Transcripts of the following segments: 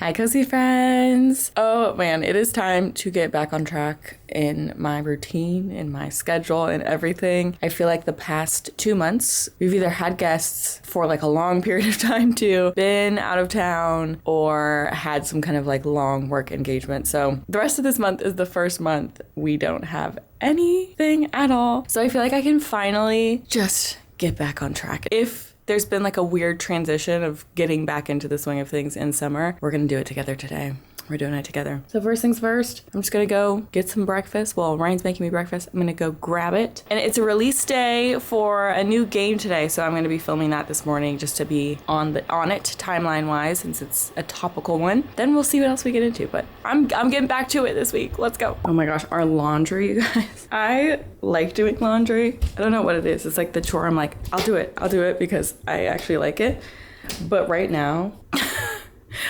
Hi, cozy friends. Oh man, it is time to get back on track in my routine, in my schedule, and everything. I feel like the past 2 months, we've either had guests for like a long period of time too, been out of town, or had some kind of like long work engagement. So the rest of this month is the first month we don't have anything at all. So I feel like I can finally just get back on track. If there's been like a weird transition of getting back into the swing of things in summer, we're gonna do it together today. We're doing it together. So first things first, I'm just gonna go get some breakfast. Well, Ryan's making me breakfast. I'm gonna go grab it. And it's a release day for a new game today, so I'm gonna be filming that this morning just to be on it timeline-wise, since it's a topical one. Then we'll see what else we get into, but I'm getting back to it this week. Let's go. Oh my gosh, our laundry, you guys. I like doing laundry. I don't know what it is. It's like the chore. I'm like, I'll do it because I actually like it. But right now,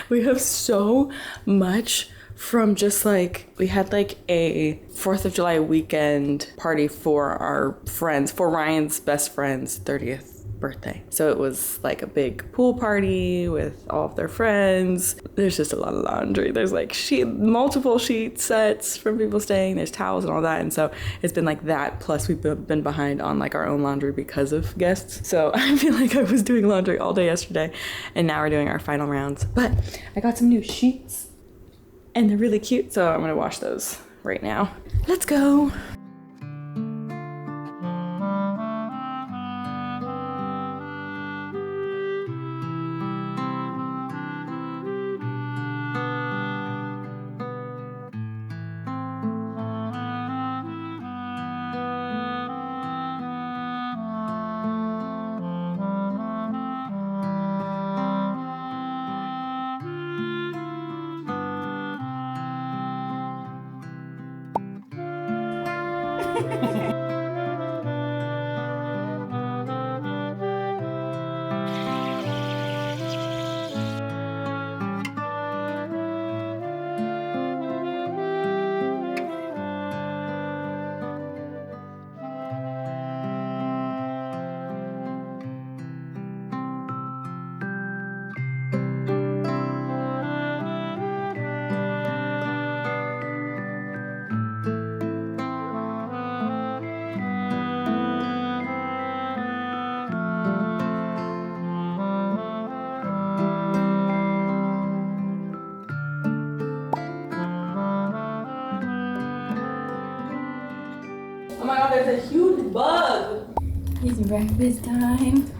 we have so much from just like, we had like a 4th of July weekend party for our friends, for Ryan's best friend's 30th birthday. So it was like a big pool party with all of their friends. There's just a lot of laundry. There's like multiple sheet sets from people staying. There's towels and all that. And so it's been like that. Plus we've been behind on like our own laundry because of guests. So I feel like I was doing laundry all day yesterday and now we're doing our final rounds. But I got some new sheets and they're really cute. So I'm gonna wash those right now. Let's go. Oh my god, there's a huge bug. It's breakfast time.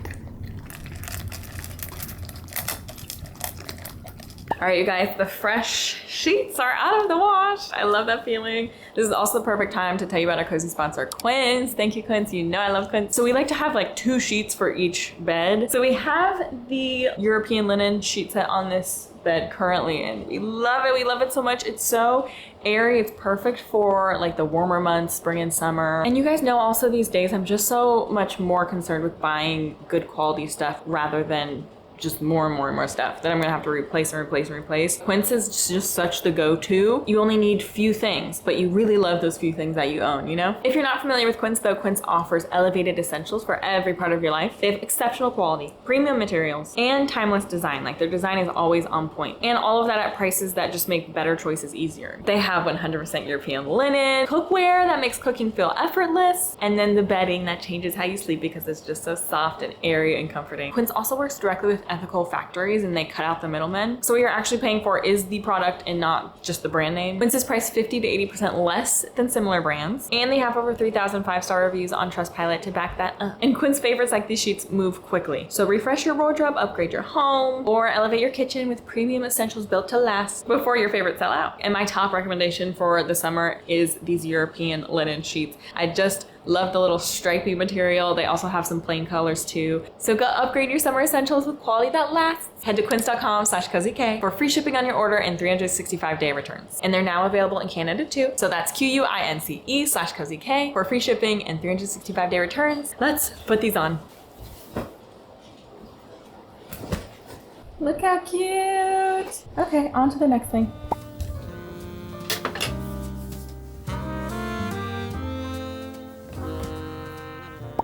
All right, you guys, the fresh sheets are out of the wash. I love that feeling. This is also the perfect time to tell you about our cozy sponsor, Quince. Thank you, Quince. You know I love Quince. So we like to have like 2 sheets for each bed. So we have the European linen sheet set on this bed currently, and we love it. We love it so much. It's so airy. It's perfect for like the warmer months, spring and summer. And you guys know also these days, I'm just so much more concerned with buying good quality stuff rather than just more and more stuff that I'm gonna have to replace. Quince is just such the go-to. You only need few things, but you really love those few things that you own, you know? If you're not familiar with Quince though, Quince offers elevated essentials for every part of your life. They have exceptional quality, premium materials, and timeless design. Like their design is always on point. And all of that at prices that just make better choices easier. They have 100% European linen, cookware that makes cooking feel effortless, and then the bedding that changes how you sleep because it's just so soft and airy and comforting. Quince also works directly with ethical factories and they cut out the middlemen. So what you're actually paying for is the product and not just the brand name. Quince is priced 50 to 80% less than similar brands. And they have over 3,000 5-star reviews on Trustpilot to back that up. And Quince favorites like these sheets move quickly. So refresh your wardrobe, upgrade your home, or elevate your kitchen with premium essentials built to last before your favorites sell out. And my top recommendation for the summer is these European linen sheets. I just love the little stripy material. They also have some plain colors too. So go upgrade your summer essentials with quality that lasts. Head to quince.com/cozyk for free shipping on your order and 365-day returns. And they're now available in Canada too. So that's QUINCE/cozyk for free shipping and 365-day returns. Let's put these on. Look how cute. Okay, on to the next thing.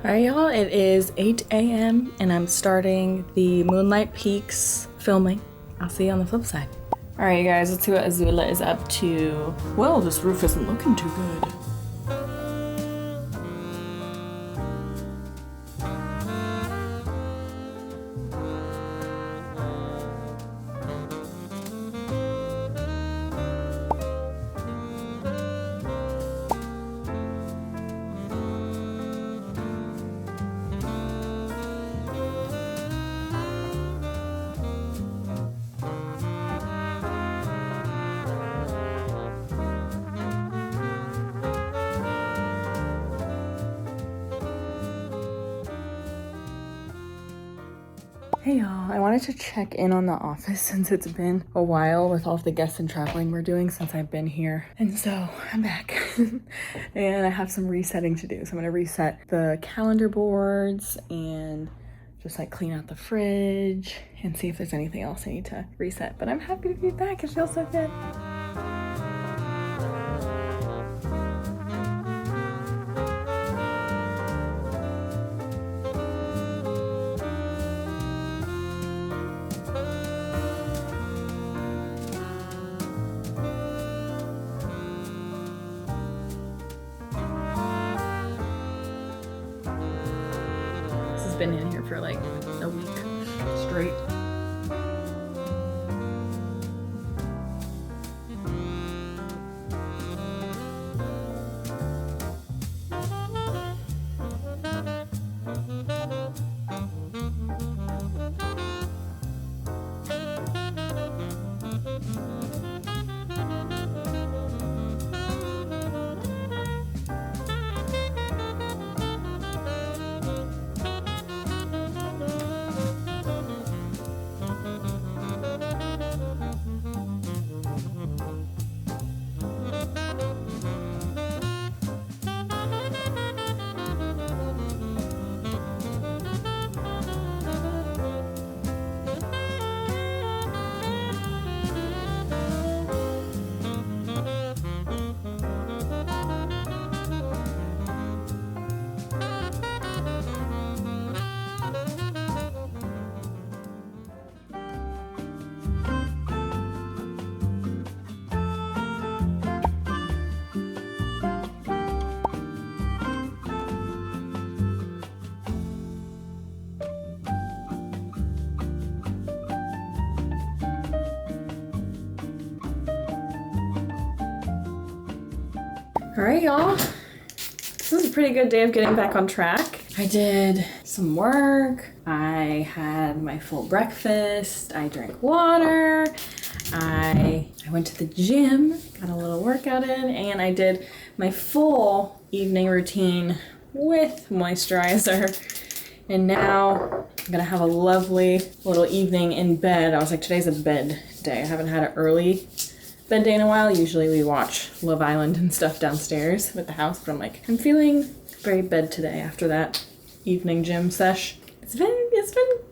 All right, y'all, it is 8 a.m. and I'm starting the Moonlight Peaks filming. I'll see you on the flip side. All right, you guys, let's see what Azula is up to. Well, this roof isn't looking too good. Hey y'all, I wanted to check in on the office since it's been a while with all of the guests and traveling we're doing since I've been here. And so I'm back and I have some resetting to do. So I'm gonna reset the calendar boards and just like clean out the fridge and see if there's anything else I need to reset. But I'm happy to be back, it feels so good. Been in here for like a week straight. All right, y'all. This is a pretty good day of getting back on track. I did some work. I had my full breakfast. I drank water. I went to the gym, got a little workout in, and I did my full evening routine with moisturizer. And now I'm gonna have a lovely little evening in bed. I was like, today's a bed day. I haven't had an early bed day in a while. Usually we watch Love Island and stuff downstairs with the house, but I'm like, I'm feeling very bed today after that evening gym sesh. It's been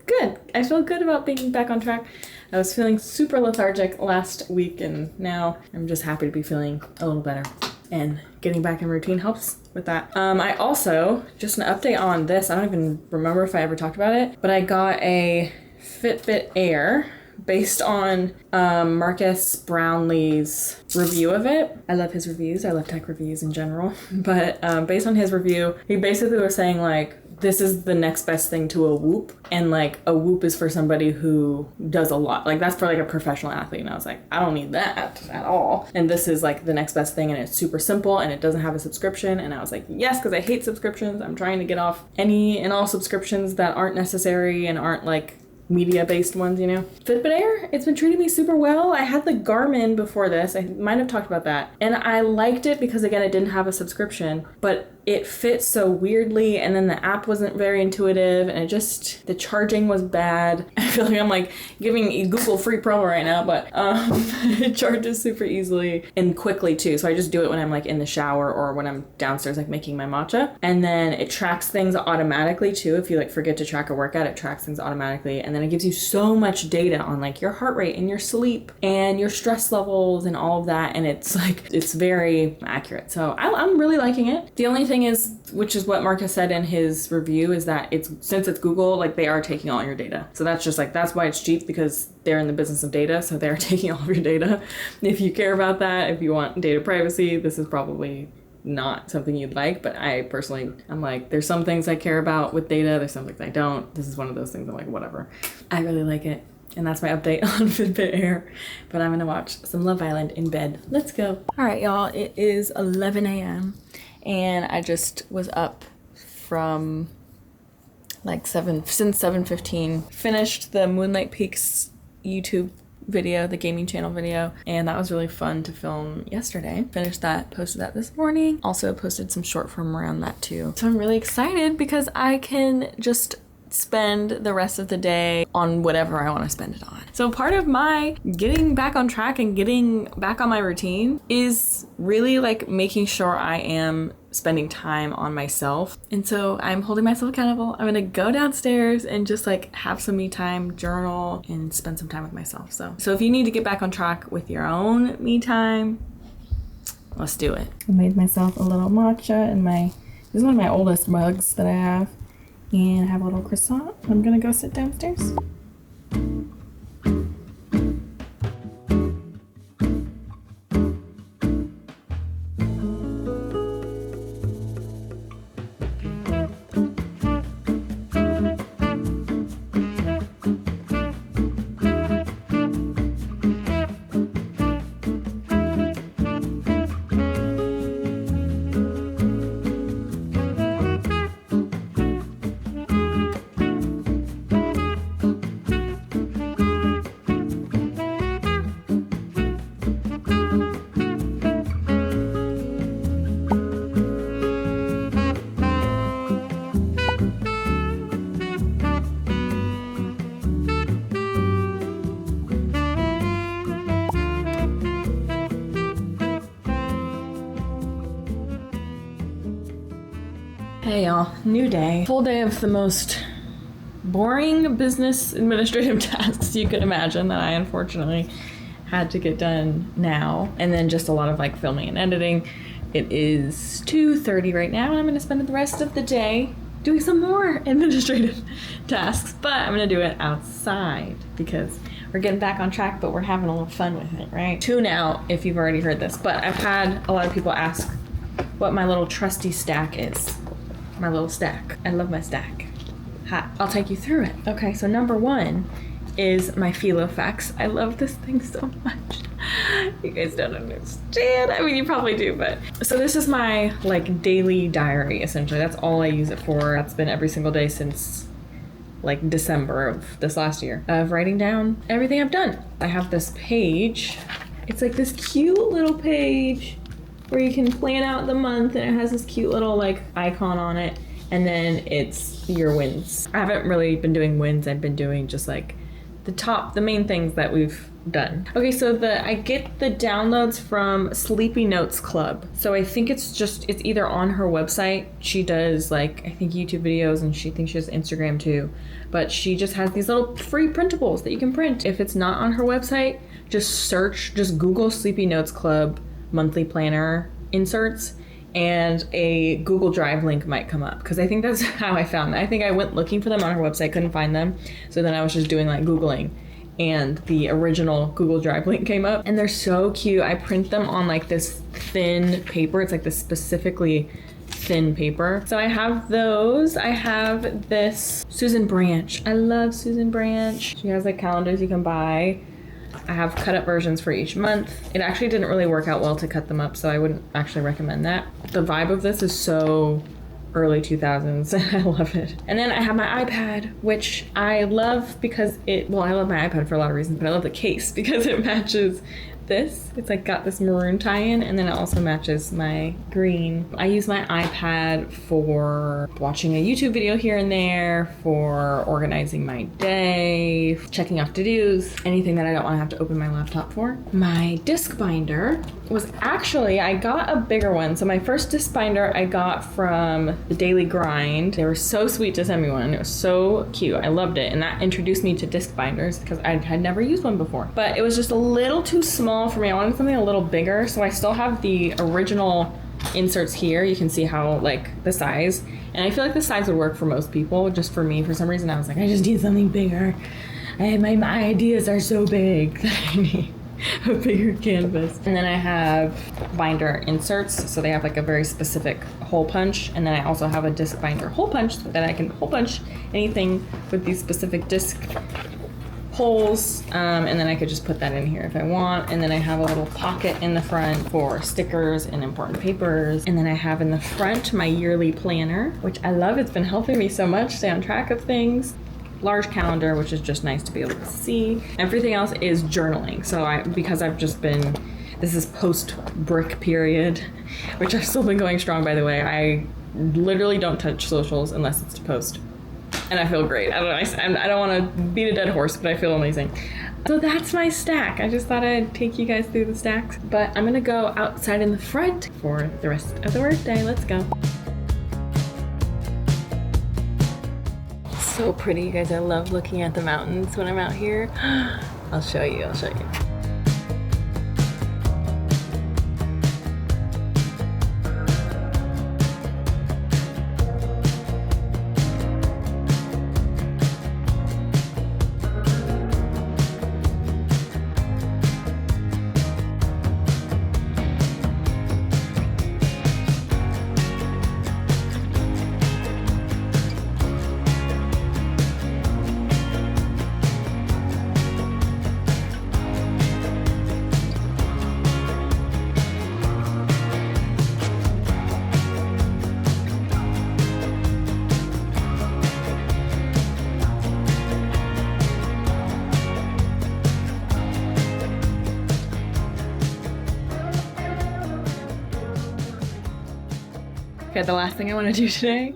good. I feel good about being back on track. I was feeling super lethargic last week and now I'm just happy to be feeling a little better. And getting back in routine helps with that. I also, just an update on this, I don't even remember if I ever talked about it, but I got a Fitbit Air based on Marcus Brownlee's review of it. I love his reviews. I love tech reviews in general. But based on his review, he basically was saying like, this is the next best thing to a Whoop. And like a Whoop is for somebody who does a lot. Like that's for like a professional athlete. And I was like, I don't need that at all. And this is like the next best thing. And it's super simple and it doesn't have a subscription. And I was like, yes, because I hate subscriptions. I'm trying to get off any and all subscriptions that aren't necessary and aren't like media-based ones, you know. Fitbit Air, it's been treating me super well. I had the Garmin before this. I might have talked about that. And I liked it because, again, it didn't have a subscription, but it fit so weirdly, and then the app wasn't very intuitive, and it just, the charging was bad. I feel like I'm like giving Google free promo right now, but it charges super easily and quickly too. So I just do it when I'm like in the shower or when I'm downstairs like making my matcha. And then it tracks things automatically too. If you like forget to track a workout, it tracks things automatically. And then it gives you so much data on like your heart rate and your sleep and your stress levels and all of that. And it's like, it's very accurate. So I'm really liking it. The only thing thing is, which is what Mark has said in his review, is that since it's Google, like they are taking all your data. So that's just like, that's why it's cheap, because they're in the business of data. So they're taking all of your data. If you care about that, if you want data privacy, this is probably not something you'd like. But I personally, I'm like, there's some things I care about with data. There's some things I don't. This is one of those things I'm like, whatever. I really like it. And that's my update on Fitbit Air. But I'm gonna watch some Love Island in bed. Let's go. All right, y'all, it is 11 a.m. and I just was up from like since 7:15. Finished the Moonlight Peaks YouTube video, the gaming channel video, and that was really fun to film yesterday. Finished that, posted that this morning. Also posted some short form around that too. So I'm really excited because I can just spend the rest of the day on whatever I want to spend it on. So part of my getting back on track and getting back on my routine is really like making sure I am spending time on myself. And so I'm holding myself accountable. I'm gonna go downstairs and just like have some me time, journal, and spend some time with myself. So if you need to get back on track with your own me time, let's do it. I made myself a little matcha in this is one of my oldest mugs that I have. And I have a little croissant. I'm gonna go sit downstairs. Hey y'all, new day. Full day of the most boring business administrative tasks you could imagine that I unfortunately had to get done now. And then just a lot of like filming and editing. It is 2:30 right now and I'm gonna spend the rest of the day doing some more administrative tasks, but I'm gonna do it outside because we're getting back on track, but we're having a little fun with it, right? Tune out if you've already heard this, but I've had a lot of people ask what my little trusty stack is. My little stack. I love my stack. Ha, I'll take you through it. Okay, so number one is my Philo Facts. I love this thing so much. You guys don't understand. I mean, you probably do, but. So this is my like daily diary, essentially. That's all I use it for. That's been every single day since like December of this last year of writing down everything I've done. I have this page. It's like this cute little page where you can plan out the month and it has this cute little like icon on it, and then it's your wins. I haven't really been doing wins. I've been doing just like the main things that we've done. Okay, so I get the downloads from Sleepy Notes Club. So I think it's either on her website. She does like, I think YouTube videos, and she thinks she has Instagram too. But she just has these little free printables that you can print. If it's not on her website, just Google Sleepy Notes Club monthly planner inserts, and a Google Drive link might come up, because I think that's how I found them. I think I went looking for them on her website, couldn't find them, so then I was just doing like Googling, and the original Google Drive link came up, and they're so cute. I print them on like this thin paper. It's like this specifically thin paper. So I have those. I have this Susan Branch. I love Susan Branch. She has like calendars you can buy. I have cut up versions for each month. It actually didn't really work out well to cut them up, so I wouldn't actually recommend that. The vibe of this is so early 2000s, and I love it. And then I have my iPad, which I love because I love my iPad for a lot of reasons, but I love the case because it matches this. It's like got this maroon tie-in, and then it also matches my green. I use my iPad for watching a YouTube video here and there, for organizing my day, checking off to-dos, anything that I don't want to have to open my laptop for. My disc binder was actually, I got a bigger one. So my first disc binder I got from the Daily Grind. They were so sweet to send me one. It was so cute. I loved it. And that introduced me to disc binders because I had never used one before. But it was just a little too small for me. I wanted something a little bigger. So I still have the original inserts here. You can see how, like, the size. And I feel like the size would work for most people. Just for me, for some reason, I was like, I just need something bigger. My ideas are so big that I need a bigger canvas. And then I have binder inserts. So they have like a very specific hole punch. And then I also have a disc binder hole punch so that I can hole punch anything with these specific disc holes, and then I could just put that in here if I want. And then I have a little pocket in the front for stickers and important papers. And then I have in the front my yearly planner, which I love. It's been helping me so much stay on track of things. Large calendar, which is just nice to be able to see. Everything else is journaling. So because I've just been, this is post brick period, which I've still been going strong, by the way. I literally don't touch socials unless it's to post. And I feel great. I don't want to beat a dead horse, but I feel amazing. So that's my stack. I just thought I'd take you guys through the stacks. But I'm going to go outside in the front for the rest of the workday. Let's go. So pretty, you guys. I love looking at the mountains when I'm out here. I'll show you. Okay, the last thing I want to do today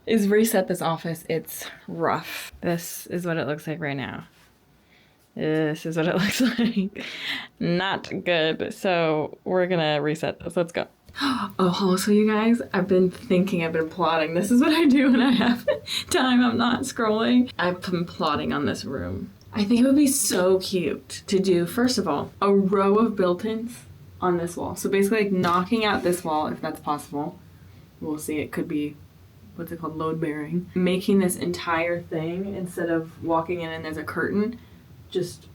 is reset this office. It's rough. This is what it looks like right now. This is what it looks like. Not good. So we're gonna reset this. Let's go. Oh, also you guys, I've been plotting. This is what I do when I have time. I'm not scrolling. I've been plotting on this room. I think it would be so cute to do, first of all, a row of built-ins on this wall. So basically like knocking out this wall, if that's possible. We'll see, it could be, what's it called, load bearing. Making this entire thing, instead of walking in and there's a curtain, just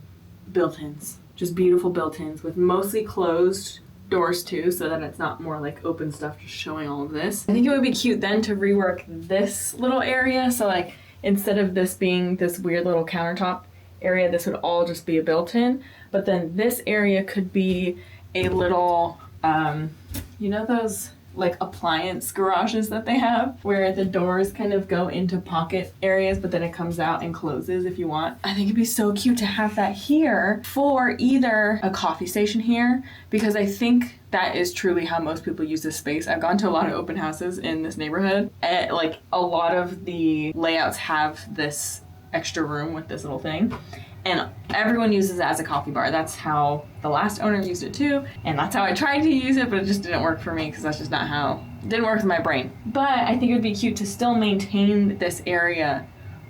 built-ins. Just beautiful built-ins with mostly closed doors too, so that it's not more like open stuff just showing all of this. I think it would be cute then to rework this little area. So like instead of this being this weird little countertop area, this would all just be a built-in. But then this area could be a little, you know those like appliance garages that they have where the doors kind of go into pocket areas, but then it comes out and closes if you want. I think it'd be so cute to have that here for either a coffee station here, because I think that is truly how most people use this space. I've gone to a lot of open houses in this neighborhood, and like a lot of the layouts have this extra room with this little thing. And everyone uses it as a coffee bar. That's how the last owners used it too. And that's how I tried to use it, but it just didn't work for me because that's just not how, it didn't work with my brain. But I think it would be cute to still maintain this area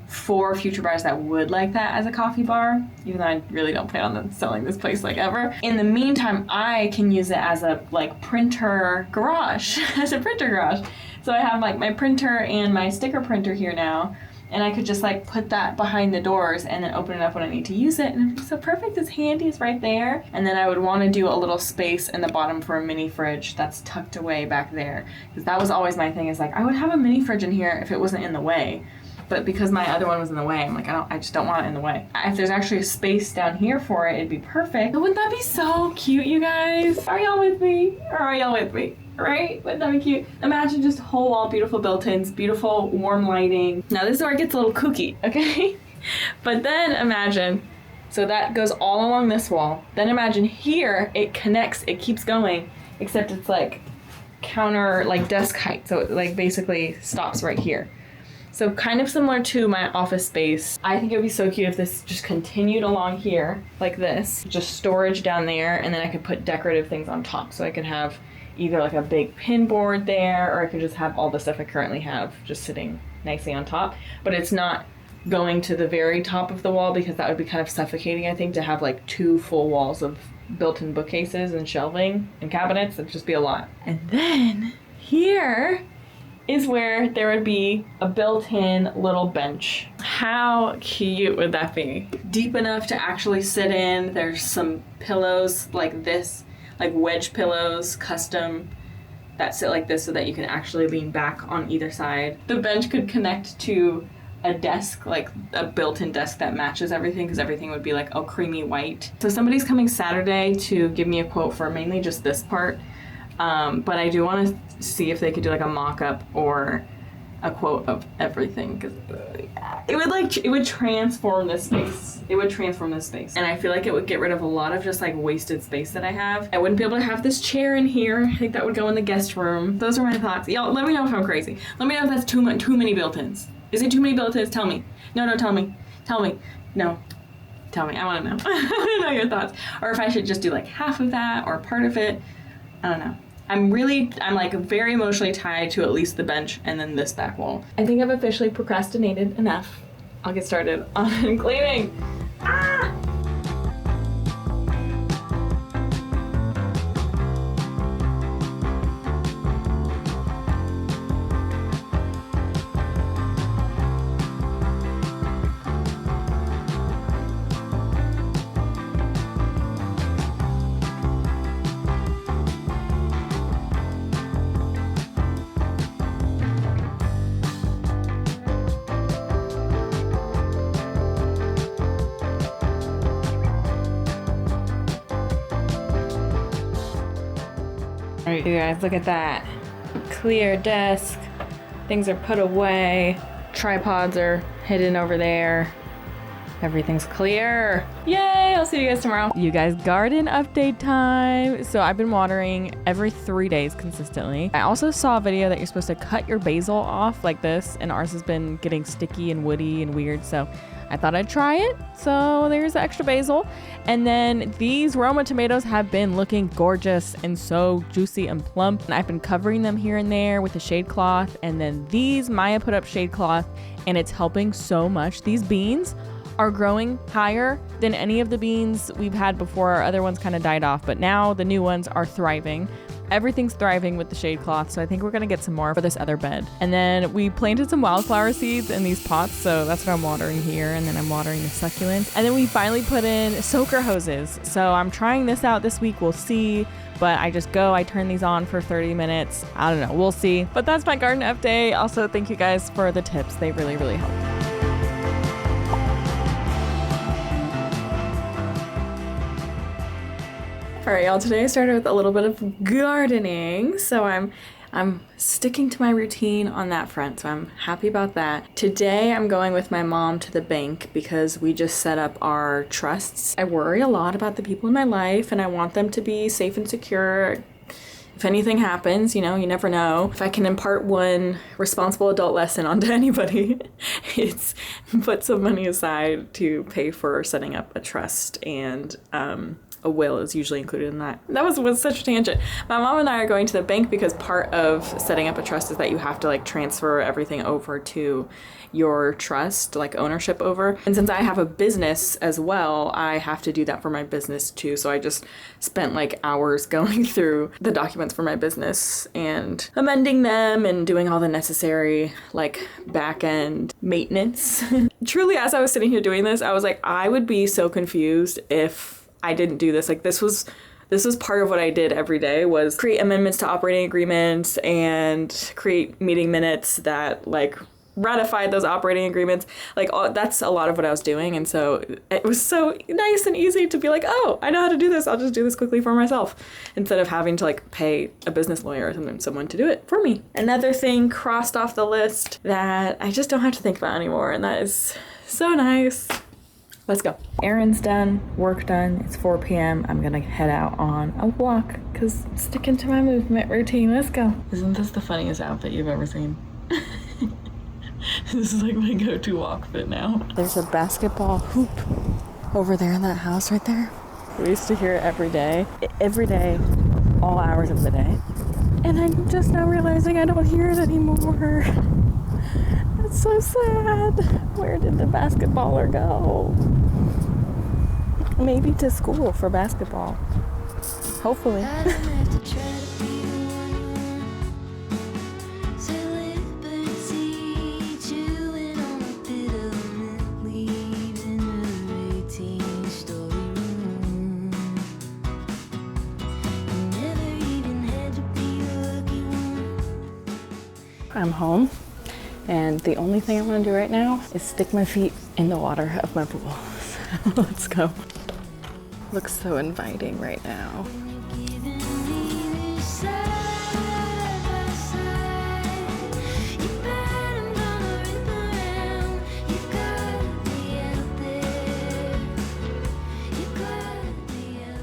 for future buyers that would like that as a coffee bar, even though I really don't plan on selling this place like ever. In the meantime, I can use it as a like printer garage, as a printer garage. So I have like my printer and my sticker printer here now. And I could just like put that behind the doors and then open it up when I need to use it. And it'd be so perfect, it's handy, it's right there. And then I would want to do a little space in the bottom for a mini fridge that's tucked away back there. Because that was always my thing, is like I would have a mini fridge in here if it wasn't in the way. But because my other one was in the way, I'm like, I just don't want it in the way. If there's actually a space down here for it, it'd be perfect. But wouldn't that be so cute, you guys? Are y'all with me? Or are y'all with me? Right? Wouldn't that be cute? Imagine just whole wall, beautiful built-ins, beautiful warm lighting. Now this is where it gets a little kooky, okay? But then imagine, so that goes all along this wall. Then imagine here, it connects, it keeps going, except it's like counter, like desk height. So it like basically stops right here. So kind of similar to my office space. I think it would be so cute if this just continued along here, like this. Just storage down there, and then I could put decorative things on top. So I could have either like a big pin board there, or I could just have all the stuff I currently have just sitting nicely on top. But it's not going to the very top of the wall because that would be kind of suffocating, I think, to have like 2 full walls of built-in bookcases and shelving and cabinets. It'd just be a lot. And then here is where there would be a built-in little bench. How cute would that be? Deep enough to actually sit in. There's some pillows like this, like wedge pillows, custom, that sit like this so that you can actually lean back on either side. The bench could connect to a desk, like a built-in desk that matches everything, because everything would be like a creamy white. So somebody's coming Saturday to give me a quote for mainly just this part, but I do want to see if they could do like a mock-up or a quote of everything, because it would transform this space. It would transform this space, and I feel like it would get rid of a lot of just like wasted space that I have. I wouldn't be able to have this chair in here. I think that would go in the guest room. Those are my thoughts. Y'all, let me know if I'm crazy. Let me know if that's too many built-ins. Is it too many built-ins? Tell me. No, tell me. No. Tell me. I want to know. I want to know your thoughts. Or if I should just do like half of that or part of it. I don't know. I'm like very emotionally tied to at least the bench and then this back wall. I think I've officially procrastinated enough. I'll get started on cleaning. Ah! All right, you guys, look at that. Clear desk. Things are put away. Tripods are hidden over there. Everything's clear. Yay, I'll see you guys tomorrow. You guys, garden update time. So I've been watering every 3 days consistently. I also saw a video that you're supposed to cut your basil off like this, and ours has been getting sticky and woody and weird, so I thought I'd try it. So there's the extra basil. And then these Roma tomatoes have been looking gorgeous and so juicy and plump. And I've been covering them here and there with a shade cloth. And then these Maya put up shade cloth, and it's helping so much. These beans are growing higher than any of the beans we've had before. Our other ones kind of died off, but now the new ones are thriving. Everything's thriving with the shade cloth, so I think we're gonna get some more for this other bed. And then we planted some wildflower seeds in these pots, so that's what I'm watering here, and then I'm watering the succulents. And then we finally put in soaker hoses. So I'm trying this out this week, we'll see. But I turn these on for 30 minutes. I don't know, we'll see. But that's my garden update. Also, thank you guys for the tips. They really, really help. All right, y'all, today I started with a little bit of gardening. So I'm sticking to my routine on that front, so I'm happy about that. Today I'm going with my mom to the bank because we just set up our trusts. I worry a lot about the people in my life, and I want them to be safe and secure. If anything happens, you never know. If I can impart one responsible adult lesson onto anybody, it's put some money aside to pay for setting up a trust, and a will is usually included in that. That was such a tangent. My mom and I are going to the bank because part of setting up a trust is that you have to like transfer everything over to your trust, like ownership over. And since I have a business as well, I have to do that for my business too. So I just spent like hours going through the documents for my business and amending them and doing all the necessary like back end maintenance. Truly, as I was sitting here doing this, I was like, I would be so confused if I didn't do this. Like this was part of what I did every day, was create amendments to operating agreements and create meeting minutes that like ratified those operating agreements. Like that's a lot of what I was doing. And so it was so nice and easy to be like, oh, I know how to do this. I'll just do this quickly for myself instead of having to like pay a business lawyer or someone to do it for me. Another thing crossed off the list that I just don't have to think about anymore. And that is so nice. Let's go. Errands done, work done. It's 4 p.m. I'm gonna head out on a walk because sticking to my movement routine. Let's go. Isn't this the funniest outfit you've ever seen? This is like my go-to walk fit now. There's a basketball hoop over there in that house right there. We used to hear it every day, all hours of the day. And I'm just now realizing I don't hear it anymore. That's so sad. Where did the basketballer go? Maybe to school for basketball. Hopefully. I'm home, and the only thing I want to do right now is stick my feet in the water of my pool. So let's go. Looks so inviting right now.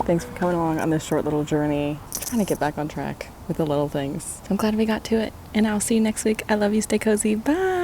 Thanks for coming along on this short little journey. Trying to get back on track with the little things. So I'm glad we got to it. And I'll see you next week. I love you. Stay cozy. Bye.